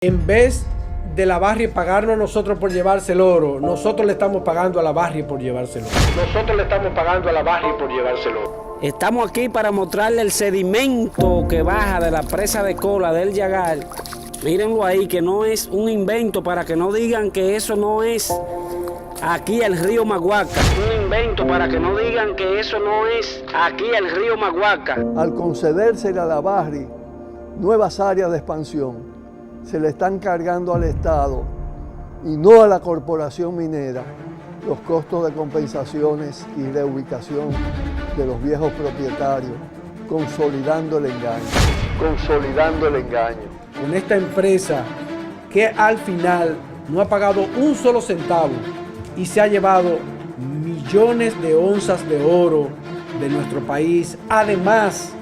En vez de la Barrick pagarnos a nosotros por llevarse el oro, nosotros le estamos pagando a la Barrick por llevárselo. Nosotros le estamos pagando a la Barrick por llevárselo. Estamos aquí para mostrarle el sedimento que baja de la presa de Cola del Yagar. Mírenlo ahí, que no es un invento, para que no digan que eso no es aquí el río Maguaca. Un invento para que no digan que eso no es aquí el río Maguaca. Al concedérsele a la Barrick nuevas áreas de expansión, se le están cargando al Estado y no a la corporación minera los costos de compensaciones y reubicación de los viejos propietarios, consolidando el engaño. Con esta empresa que al final no ha pagado un solo centavo y se ha llevado millones de onzas de oro de nuestro país, además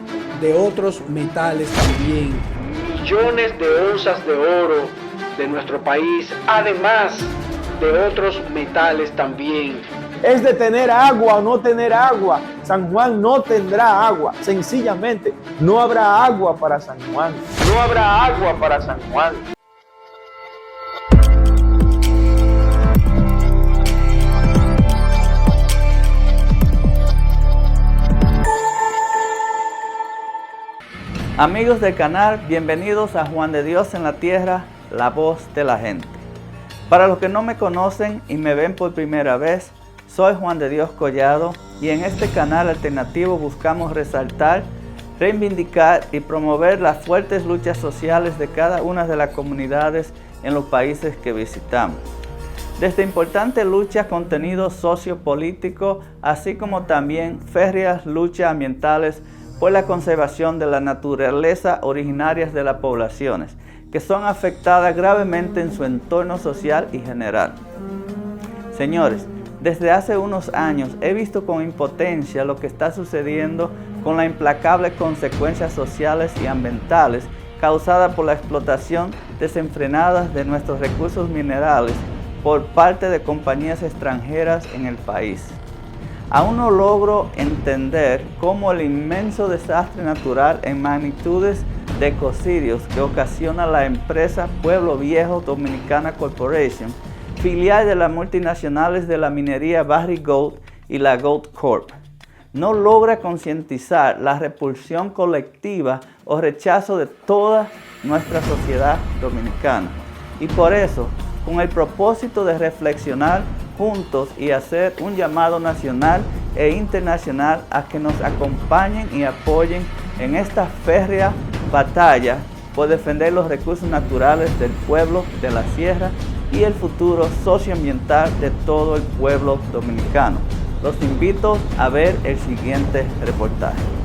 de otros metales también. Millones de onzas de oro de nuestro país, además de otros metales también. Es de tener agua o no tener agua. San Juan no tendrá agua. Sencillamente, no habrá agua para San Juan. No habrá agua para San Juan. Amigos del canal, bienvenidos a Juan de Dios en la Tierra, la voz de la gente. Para los que no me conocen y me ven por primera vez, soy Juan de Dios Collado y en este canal alternativo buscamos resaltar, reivindicar y promover las fuertes luchas sociales de cada una de las comunidades en los países que visitamos. Desde importantes luchas, contenido sociopolítico, así como también férreas luchas ambientales por la conservación de la naturaleza originarias de las poblaciones, que son afectadas gravemente en su entorno social y general. Señores, desde hace unos años he visto con impotencia lo que está sucediendo con las implacables consecuencias sociales y ambientales causadas por la explotación desenfrenada de nuestros recursos minerales por parte de compañías extranjeras en el país. Aún no logro entender cómo el inmenso desastre natural en magnitudes de ecocidios que ocasiona la empresa Pueblo Viejo Dominicana Corporation, filial de las multinacionales de la minería Barrick Gold y la Gold Corp, no logra concientizar la repulsión colectiva o rechazo de toda nuestra sociedad dominicana. Y por eso, con el propósito de reflexionar juntos y hacer un llamado nacional e internacional a que nos acompañen y apoyen en esta férrea batalla por defender los recursos naturales del pueblo de la sierra y el futuro socioambiental de todo el pueblo dominicano. Los invito a ver el siguiente reportaje.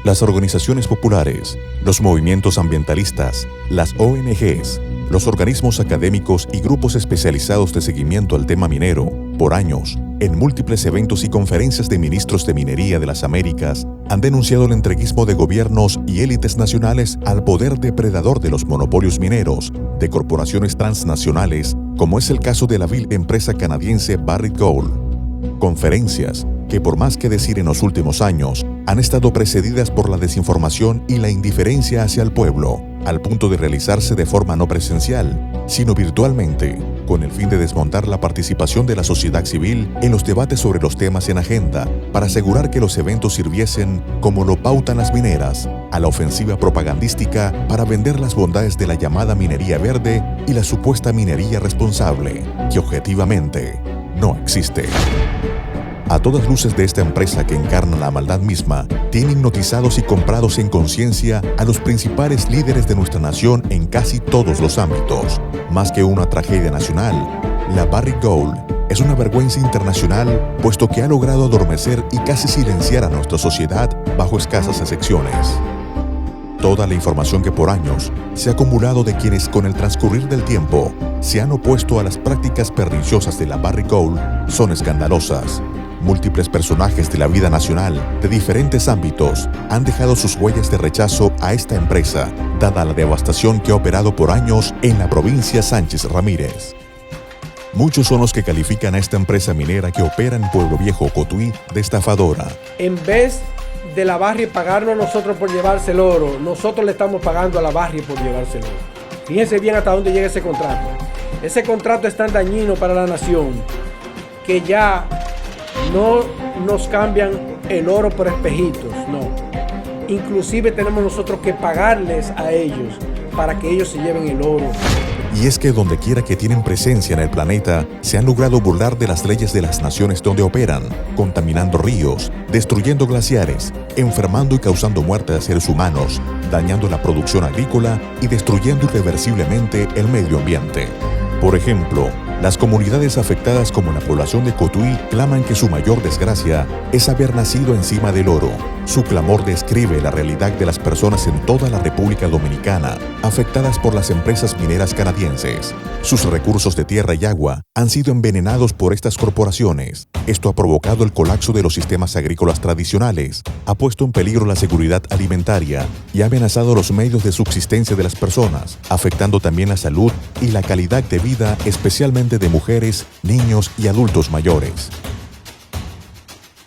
Las organizaciones populares, los movimientos ambientalistas, las ONGs, los organismos académicos y grupos especializados de seguimiento al tema minero, por años, en múltiples eventos y conferencias de ministros de minería de las Américas, han denunciado el entreguismo de gobiernos y élites nacionales al poder depredador de los monopolios mineros, de corporaciones transnacionales, como es el caso de la vil empresa canadiense Barrick Gold. Conferencias que, por más que decir en los últimos años, han estado precedidas por la desinformación y la indiferencia hacia el pueblo, al punto de realizarse de forma no presencial, sino virtualmente, con el fin de desmontar la participación de la sociedad civil en los debates sobre los temas en agenda, para asegurar que los eventos sirviesen, como lo pautan las mineras, a la ofensiva propagandística para vender las bondades de la llamada minería verde y la supuesta minería responsable, que objetivamente no existe. A todas luces de esta empresa que encarna la maldad misma, tiene hipnotizados y comprados en conciencia a los principales líderes de nuestra nación en casi todos los ámbitos. Más que una tragedia nacional, la Barrick Gold es una vergüenza internacional, puesto que ha logrado adormecer y casi silenciar a nuestra sociedad bajo escasas excepciones. Toda la información que por años se ha acumulado de quienes con el transcurrir del tiempo se han opuesto a las prácticas perniciosas de la Barrick Gold son escandalosas. Múltiples personajes de la vida nacional de diferentes ámbitos han dejado sus huellas de rechazo a esta empresa, dada la devastación que ha operado por años en la provincia Sánchez Ramírez. Muchos son los que califican a esta empresa minera que opera en Pueblo Viejo, Cotuí, de estafadora. En vez de la Barrick pagarnos nosotros por llevarse el oro, nosotros le estamos pagando a la Barrick por llevarse el oro. Fíjense bien hasta dónde llega ese contrato. Ese contrato es tan dañino para la nación que ya no nos cambian el oro por espejitos, no. Inclusive tenemos nosotros que pagarles a ellos para que ellos se lleven el oro. Y es que donde quiera que tienen presencia en el planeta, se han logrado burlar de las leyes de las naciones donde operan, contaminando ríos, destruyendo glaciares, enfermando y causando muerte a seres humanos, dañando la producción agrícola y destruyendo irreversiblemente el medio ambiente. Por ejemplo, las comunidades afectadas como la población de Cotuí claman que su mayor desgracia es haber nacido encima del oro. Su clamor describe la realidad de las personas en toda la República Dominicana, afectadas por las empresas mineras canadienses. Sus recursos de tierra y agua han sido envenenados por estas corporaciones. Esto ha provocado el colapso de los sistemas agrícolas tradicionales, ha puesto en peligro la seguridad alimentaria y ha amenazado los medios de subsistencia de las personas, afectando también la salud y la calidad de vida, especialmente de mujeres, niños y adultos mayores.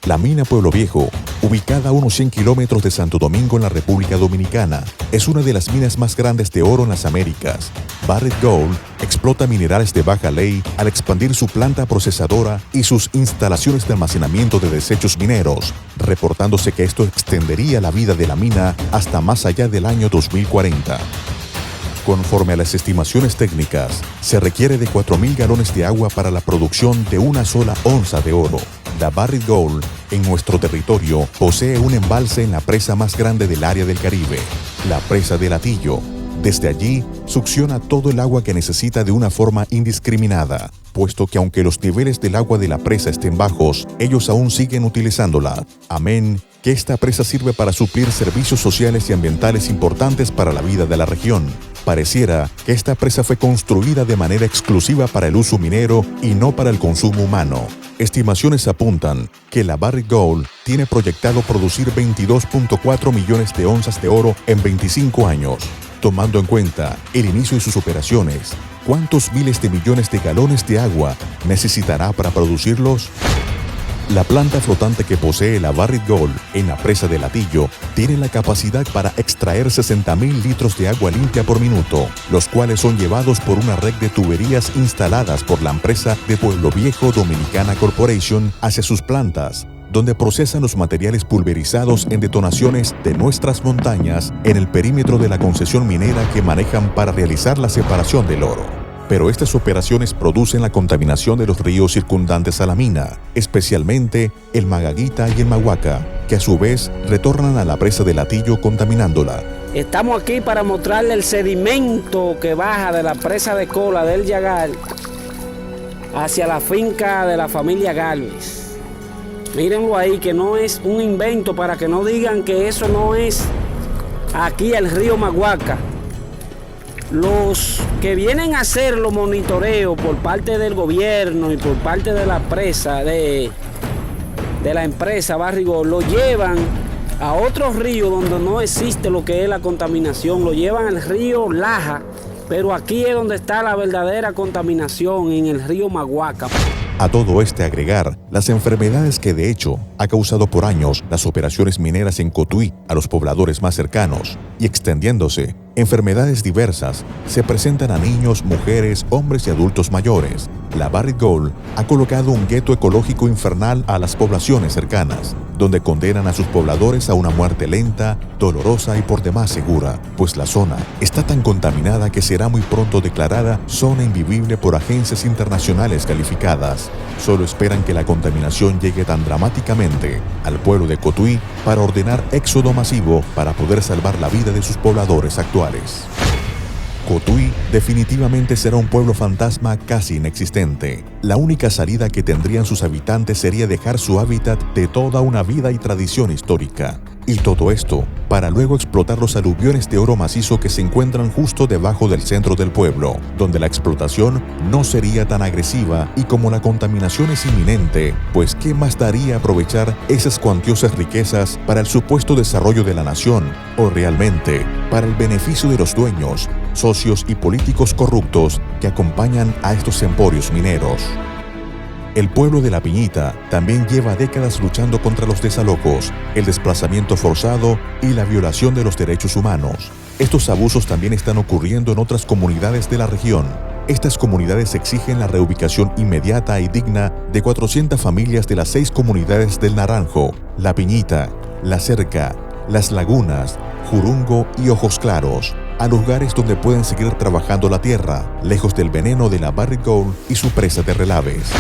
La mina Pueblo Viejo, ubicada a unos 100 kilómetros de Santo Domingo en la República Dominicana, es una de las minas más grandes de oro en las Américas. Barrick Gold explota minerales de baja ley al expandir su planta procesadora y sus instalaciones de almacenamiento de desechos mineros, reportándose que esto extendería la vida de la mina hasta más allá del año 2040. Conforme a las estimaciones técnicas, se requiere de 4.000 galones de agua para la producción de una sola onza de oro. La Barrick Gold, en nuestro territorio, posee un embalse en la presa más grande del área del Caribe, la presa del Atillo. Desde allí, succiona todo el agua que necesita de una forma indiscriminada, puesto que aunque los niveles del agua de la presa estén bajos, ellos aún siguen utilizándola. Amén, que esta presa sirve para suplir servicios sociales y ambientales importantes para la vida de la región. Pareciera que esta presa fue construida de manera exclusiva para el uso minero y no para el consumo humano. Estimaciones apuntan que la Barrick Gold tiene proyectado producir 22.4 millones de onzas de oro en 25 años. Tomando en cuenta el inicio de sus operaciones, ¿cuántos miles de millones de galones de agua necesitará para producirlos? La planta flotante que posee la Barrick Gold en la presa del Atillo tiene la capacidad para extraer 60.000 litros de agua limpia por minuto, los cuales son llevados por una red de tuberías instaladas por la empresa de Pueblo Viejo Dominicana Corporation hacia sus plantas, donde procesan los materiales pulverizados en detonaciones de nuestras montañas en el perímetro de la concesión minera que manejan para realizar la separación del oro. Pero estas operaciones producen la contaminación de los ríos circundantes a la mina, especialmente el Magaguita y el Mahuaca, que a su vez retornan a la presa del Atillo contaminándola. Estamos aquí para mostrarle el sedimento que baja de la presa de cola del Yagar hacia la finca de la familia Galvez. Mírenlo ahí, que no es un invento, para que no digan que eso no es aquí el río Mahuaca. Los que vienen a hacer los monitoreos por parte del gobierno y por parte de la presa, de la empresa Barrick Gold, lo llevan a otro río donde no existe lo que es la contaminación, lo llevan al río Laja, pero aquí es donde está la verdadera contaminación, en el río Mahuaca. A todo este agregar las enfermedades que de hecho ha causado por años las operaciones mineras en Cotuí a los pobladores más cercanos, y extendiéndose, enfermedades diversas se presentan a niños, mujeres, hombres y adultos mayores. La Barrick Gold ha colocado un gueto ecológico infernal a las poblaciones cercanas, donde condenan a sus pobladores a una muerte lenta, dolorosa y por demás segura, pues la zona está tan contaminada que será muy pronto declarada zona invivible por agencias internacionales calificadas. Solo esperan que la contaminación llegue tan dramáticamente al pueblo de Cotuí para ordenar éxodo masivo para poder salvar la vida de sus pobladores actuales. Cotuí definitivamente será un pueblo fantasma casi inexistente. La única salida que tendrían sus habitantes sería dejar su hábitat de toda una vida y tradición histórica. Y todo esto para luego explotar los aluviones de oro macizo que se encuentran justo debajo del centro del pueblo, donde la explotación no sería tan agresiva y como la contaminación es inminente, pues ¿qué más daría aprovechar esas cuantiosas riquezas para el supuesto desarrollo de la nación o realmente para el beneficio de los dueños, socios y políticos corruptos que acompañan a estos emporios mineros? El pueblo de La Piñita también lleva décadas luchando contra los desalojos, el desplazamiento forzado y la violación de los derechos humanos. Estos abusos también están ocurriendo en otras comunidades de la región. Estas comunidades exigen la reubicación inmediata y digna de 400 familias de las 6 comunidades del Naranjo, La Piñita, La Cerca, Las Lagunas, Jurungo y Ojos Claros, a lugares donde pueden seguir trabajando la tierra, lejos del veneno de la Barrick Gold y su presa de relaves.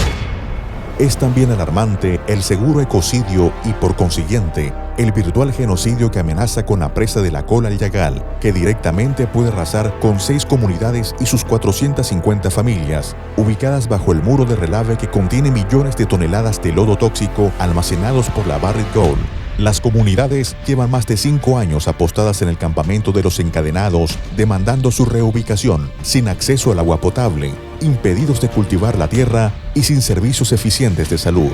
Es también alarmante el seguro ecocidio y, por consiguiente, el virtual genocidio que amenaza con la presa de la Cola El Yagal, que directamente puede arrasar con 6 comunidades y sus 450 familias, ubicadas bajo el muro de relave que contiene millones de toneladas de lodo tóxico almacenados por la Barrick Gold. Las comunidades llevan más de 5 años apostadas en el campamento de los encadenados, demandando su reubicación, sin acceso al agua potable, impedidos de cultivar la tierra y sin servicios eficientes de salud.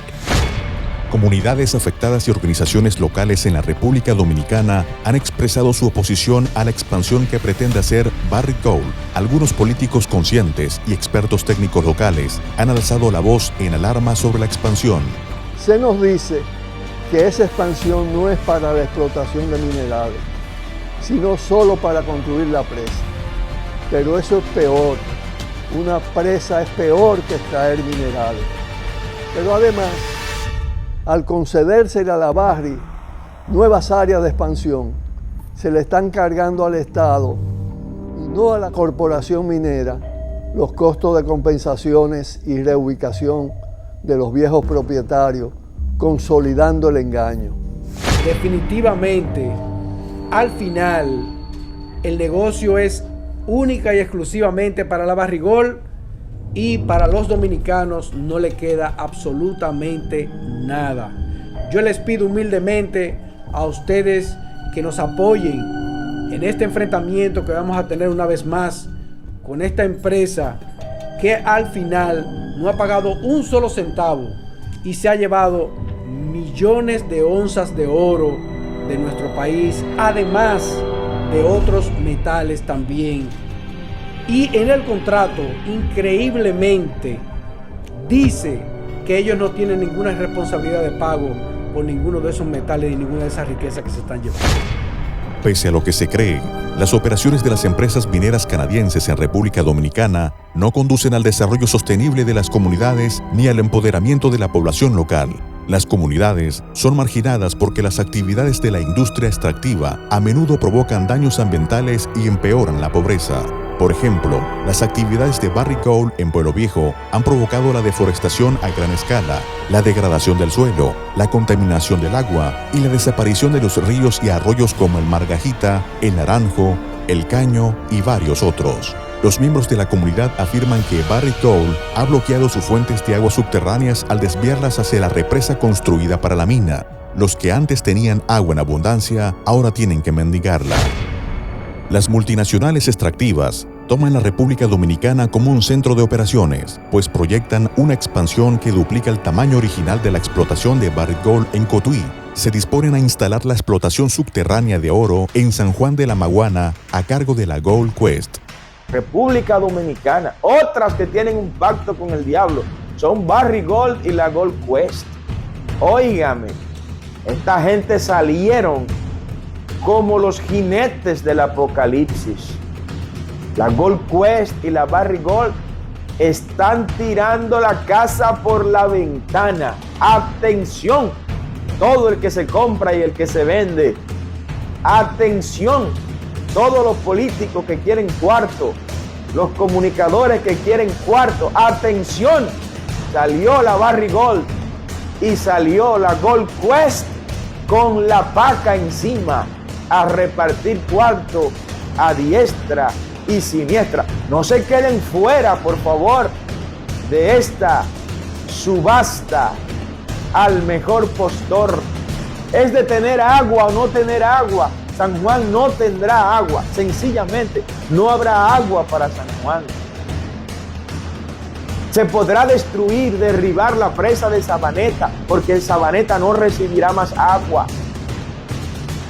Comunidades afectadas y organizaciones locales en la República Dominicana han expresado su oposición a la expansión que pretende hacer Barrick Gold. Algunos políticos conscientes y expertos técnicos locales han alzado la voz en alarma sobre la expansión. Se nos dice que esa expansión no es para la explotación de minerales, sino solo para construir la presa. Pero eso es peor. Una presa es peor que extraer minerales. Pero además, al concedérsele a la Barrick nuevas áreas de expansión, se le están cargando al Estado y no a la corporación minera los costos de compensaciones y reubicación de los viejos propietarios, consolidando el engaño. Definitivamente, al final, el negocio es única y exclusivamente para la Barrick Gold y para los dominicanos no le queda absolutamente nada. Yo les pido humildemente a ustedes que nos apoyen en este enfrentamiento que vamos a tener una vez más con esta empresa que al final no ha pagado un solo centavo y se ha llevado millones de onzas de oro de nuestro país, además de otros metales también. Y en el contrato, increíblemente, dice que ellos no tienen ninguna responsabilidad de pago por ninguno de esos metales y ninguna de esas riquezas que se están llevando. Pese a lo que se cree, las operaciones de las empresas mineras canadienses en República Dominicana no conducen al desarrollo sostenible de las comunidades ni al empoderamiento de la población local. Las comunidades son marginadas porque las actividades de la industria extractiva a menudo provocan daños ambientales y empeoran la pobreza. Por ejemplo, las actividades de Barrick Gold en Pueblo Viejo han provocado la deforestación a gran escala, la degradación del suelo, la contaminación del agua y la desaparición de los ríos y arroyos como el Margajita, el Naranjo, el Caño y varios otros. Los miembros de la comunidad afirman que Barrick Gold ha bloqueado sus fuentes de aguas subterráneas al desviarlas hacia la represa construida para la mina. Los que antes tenían agua en abundancia ahora tienen que mendigarla. Las multinacionales extractivas toman la República Dominicana como un centro de operaciones, pues proyectan una expansión que duplica el tamaño original de la explotación de Barrick Gold en Cotuí. Se disponen a instalar la explotación subterránea de oro en San Juan de la Maguana a cargo de la Gold Quest. República Dominicana, otras que tienen un pacto con el diablo, son Barrick Gold y la Gold Quest. Óigame, esta gente salieron como los jinetes del apocalipsis. La Gold Quest y la Barrick Gold están tirando la casa por la ventana. Atención, todo el que se compra y el que se vende. Atención, todos los políticos que quieren cuarto, los comunicadores que quieren cuarto. Atención, salió la Barrick Gold y salió la Gold Quest con la paca encima a repartir cuarto a diestra y siniestra. No se queden fuera, por favor, de esta subasta al mejor postor. Es de tener agua o no tener agua. San Juan no tendrá agua. Sencillamente no habrá agua para San Juan. Se podrá destruir, derribar la presa de Sabaneta, porque Sabaneta no recibirá más agua.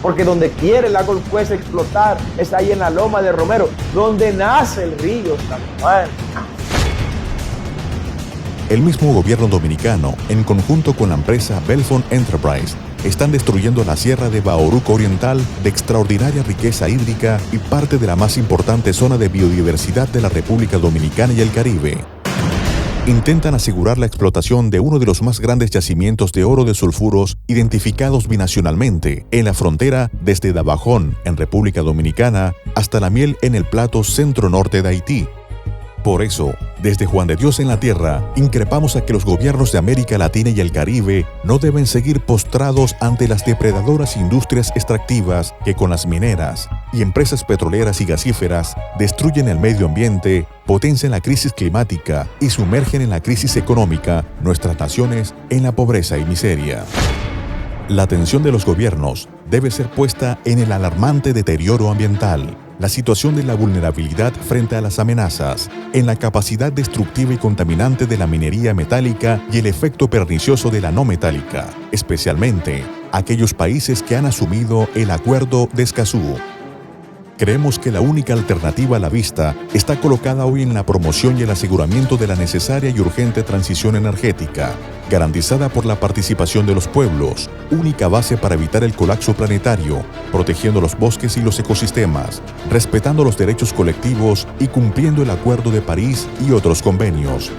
Porque donde quiere la Gold Quest explotar es ahí en la Loma de Romero, donde nace el río San Juan. El mismo gobierno dominicano, en conjunto con la empresa Belfont Enterprise, están destruyendo la Sierra de Bauruco Oriental, de extraordinaria riqueza hídrica y parte de la más importante zona de biodiversidad de la República Dominicana y el Caribe. Intentan asegurar la explotación de uno de los más grandes yacimientos de oro de sulfuros identificados binacionalmente en la frontera desde Dabajón, en República Dominicana, hasta La Miel en el plato centro-norte de Haití. Por eso, desde Juan de Dios en la Tierra, increpamos a que los gobiernos de América Latina y el Caribe no deben seguir postrados ante las depredadoras industrias extractivas que con las mineras y empresas petroleras y gasíferas destruyen el medio ambiente, potencian la crisis climática y sumergen en la crisis económica nuestras naciones en la pobreza y miseria. La atención de los gobiernos debe ser puesta en el alarmante deterioro ambiental, la situación de la vulnerabilidad frente a las amenazas, en la capacidad destructiva y contaminante de la minería metálica y el efecto pernicioso de la no metálica, especialmente aquellos países que han asumido el Acuerdo de Escazú. Creemos que la única alternativa a la vista está colocada hoy en la promoción y el aseguramiento de la necesaria y urgente transición energética, garantizada por la participación de los pueblos, única base para evitar el colapso planetario, protegiendo los bosques y los ecosistemas, respetando los derechos colectivos y cumpliendo el Acuerdo de París y otros convenios.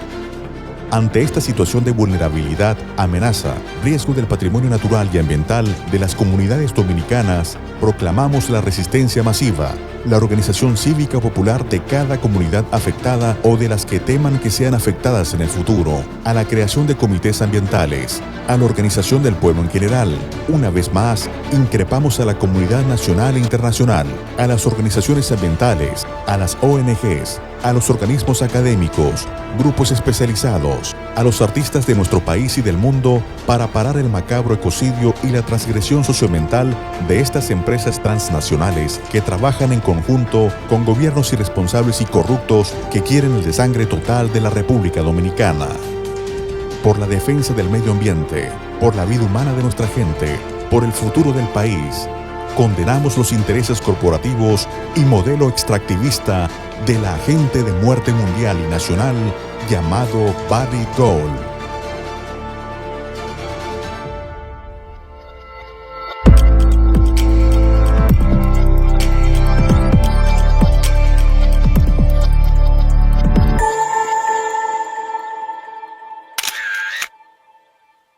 Ante esta situación de vulnerabilidad, amenaza, riesgo del patrimonio natural y ambiental de las comunidades dominicanas, proclamamos la resistencia masiva, la organización cívica popular de cada comunidad afectada o de las que teman que sean afectadas en el futuro, a la creación de comités ambientales, a la organización del pueblo en general. Una vez más, increpamos a la comunidad nacional e internacional, a las organizaciones ambientales, a las ONGs, a los organismos académicos, grupos especializados, a los artistas de nuestro país y del mundo para parar el macabro ecocidio y la transgresión socioambiental de estas empresas transnacionales que trabajan en conjunto con gobiernos irresponsables y corruptos que quieren el desangre total de la República Dominicana. Por la defensa del medio ambiente, por la vida humana de nuestra gente, por el futuro del país, condenamos los intereses corporativos y modelo extractivista de la agente de muerte mundial y nacional llamado Barrick Gold.